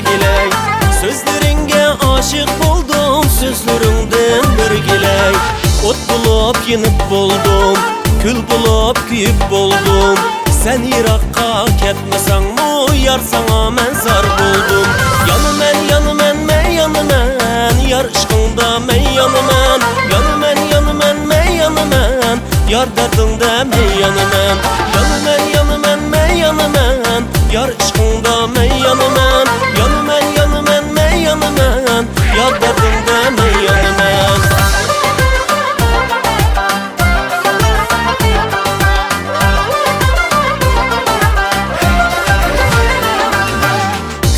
giley. Sözleringe aşık boldum, sözlerinden bir giley. Ot bulup yenip boldum, kül bulup kuyup boldum. Sen Irakka ketmesen mu yar, sana men zar boldum. Yanımen yanımen men yanımen, yar ışkında men yanımen. Yanımen yanımen men yanımen, yar derdinde men yanımen. Yanımen yanımen men yanımen, yar ışkında men yanımen. Yanımen yanımen men yanımen, yar derdinde men yanımen.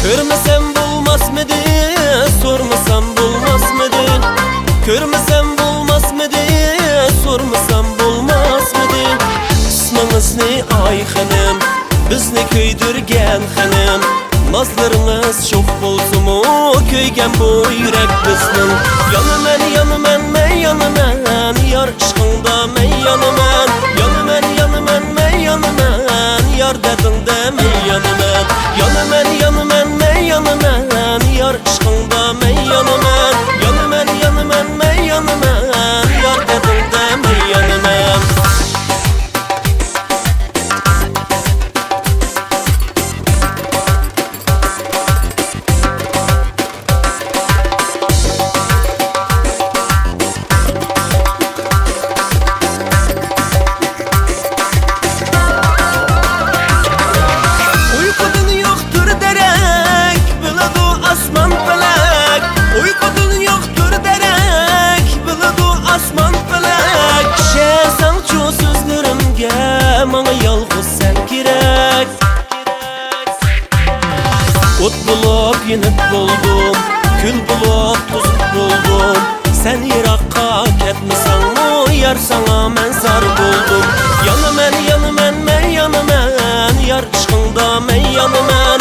Körmesem bulmaz mıydı, sormasam bulmaz mıydı? Körmesem bulmaz mıydı, sormasam bulmaz mıydı? Kısmınız ne ay hanım, bizni köydürgen hanım. Nazlarınız çok bolsun mu, köygen bu yürek biznin. Yanımen yanımen men yanımen, yar ışkında men yanımen. Yanımen yanımen men yanımen, yar derdinde men yanımen. Yanımen yanımen men yanımen, yar ışkında men yanımen. Yanımen yanımen men yanımen, yar derdinde men yanımen. Bana yalğız sen gerek. Ot bulup yenip boldum, kül bulup tuzuk boldum. Sen Irakka ketmesen mu yar, sana men zar boldum. Yanımen yanımen men yanımen, yar ışkında men yanımen.